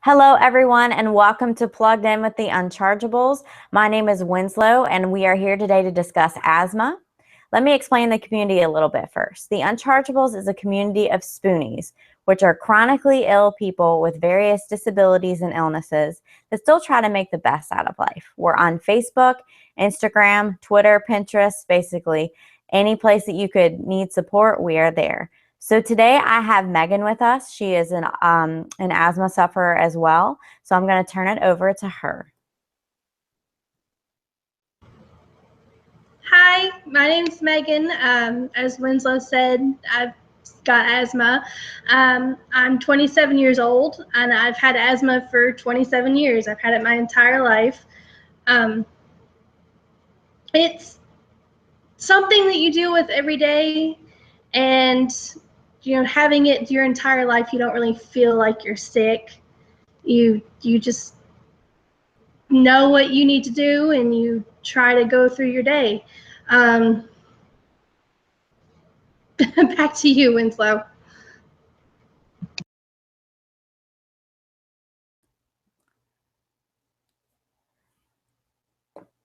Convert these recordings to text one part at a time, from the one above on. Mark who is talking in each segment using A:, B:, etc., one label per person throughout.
A: Hello, everyone, and welcome to Plugged In with the Unchargeables. My name is Winslow, and we are here today to discuss asthma. Let me explain the community a little bit first. The Unchargeables is a community of spoonies, which are chronically ill people with various disabilities and illnesses that still try to make the best out of life. We're on Facebook, Instagram, Twitter, Pinterest, basically any place that you could need support, we are there. So today I have Megan with us. She is an asthma sufferer as well. So I'm going to turn it over to her.
B: Hi, my name's Megan. As Winslow said, I've got asthma. I'm 27 years old, and I've had asthma for 27 years. I've had it my entire life. It's something that you deal with every day, and having it your entire life, you don't really feel like you're sick. You just know what you need to do, and you try to go through your day. Back to you, Winslow.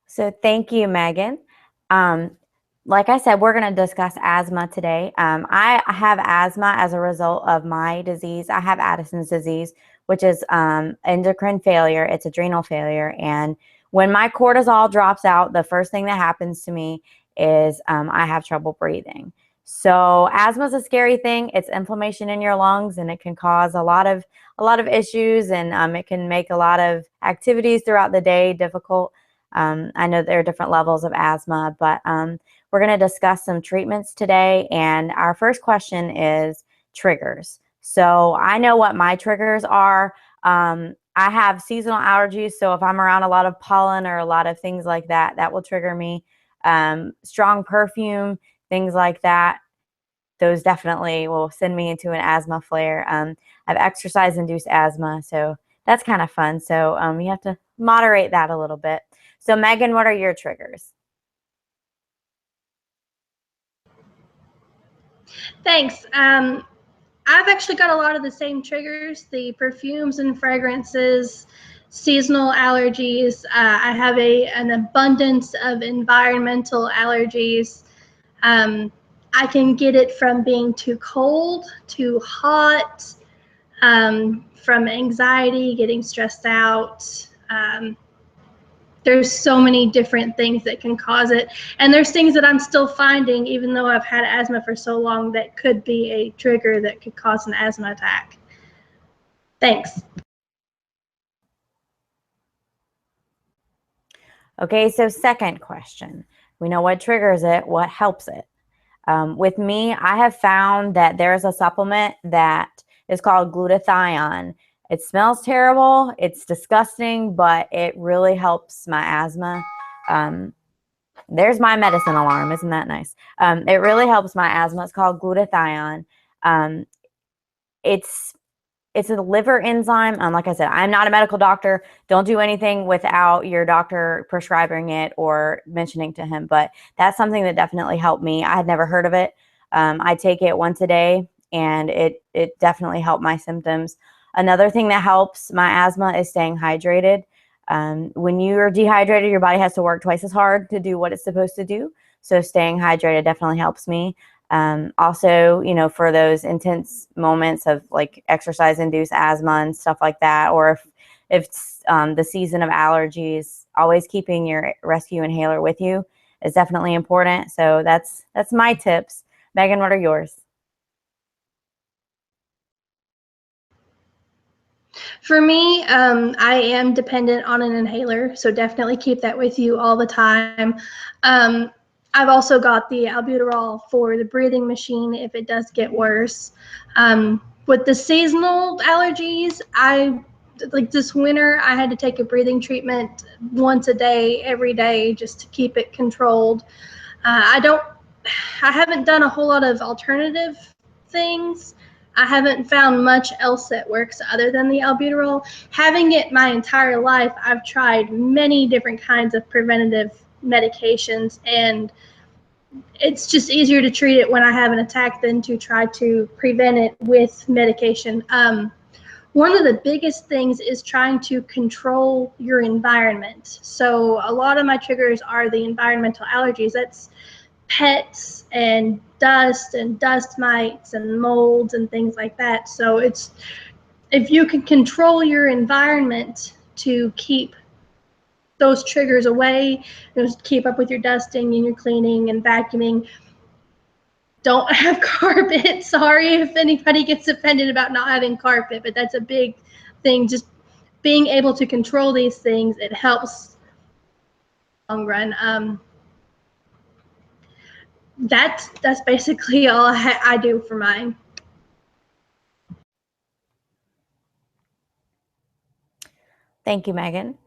A: So thank you, Megan. Like I said, we're going to discuss asthma today. I have asthma as a result of my disease. I have Addison's disease, which is endocrine failure. It's adrenal failure. And when my cortisol drops out, the first thing that happens to me is I have trouble breathing. So asthma is a scary thing. It's inflammation in your lungs, and it can cause a lot of issues, and it can make a lot of activities throughout the day difficult. I know there are different levels of asthma, but we're going to discuss some treatments today. And our first question is triggers. So I know what my triggers are. I have seasonal allergies. So if I'm around a lot of pollen or a lot of things like that, that will trigger me. Strong perfume, things like that, those definitely will send me into an asthma flare. I have exercise-induced asthma, so that's kind of fun. So you have to moderate that a little bit. So Megan, what are your triggers?
B: Thanks. I've actually got a lot of the same triggers, the perfumes and fragrances, seasonal allergies. I have an abundance of environmental allergies. I can get it from being too cold, too hot, from anxiety, getting stressed out. There's so many different things that can cause it. And there's things that I'm still finding, even though I've had asthma for so long, that could be a trigger that could cause an asthma attack. Thanks.
A: Okay, so second question. We know what triggers it, what helps it. With me, I have found that there's a supplement that is called glutathione. It smells terrible, it's disgusting, but it really helps my asthma. There's my medicine alarm, isn't that nice? It really helps my asthma. It's called glutathione. It's a liver enzyme. Like I said, I'm not a medical doctor. Don't do anything without your doctor prescribing it or mentioning to him. But that's something that definitely helped me. I had never heard of it. I take it once a day, and it definitely helped my symptoms. Another thing that helps my asthma is staying hydrated. When you're dehydrated, your body has to work twice as hard to do what it's supposed to do. So staying hydrated definitely helps me. Also, for those intense moments of like exercise-induced asthma and stuff like that, or if the season of allergies, always keeping your rescue inhaler with you is definitely important. So that's my tips. Megan, what are yours?
B: For me, I am dependent on an inhaler, so definitely keep that with you all the time. I've also got the albuterol for the breathing machine if it does get worse. With the seasonal allergies, like this winter, I had to take a breathing treatment once a day, every day, just to keep it controlled. I haven't done a whole lot of alternative things. I haven't found much else that works other than the albuterol. Having it my entire life, I've tried many different kinds of preventative medications, and it's just easier to treat it when I have an attack than to try to prevent it with medication. One of the biggest things is trying to control your environment. So a lot of my triggers are the environmental allergies. That's pets and dust mites and molds and things like that. So it's, if you can control your environment to keep those triggers away, just keep up with your dusting and your cleaning and vacuuming. Don't have carpet. Sorry if anybody gets offended about not having carpet, but that's a big thing. Just being able to control these things, it helps long run. That's basically all I do for mine.
A: Thank you, Megan.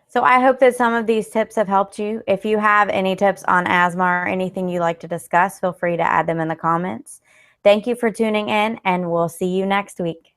A: So I hope that some of these tips have helped you. If you have any tips on asthma or anything you'd like to discuss, feel free to add them in the comments. Thank you for tuning in, and we'll see you next week.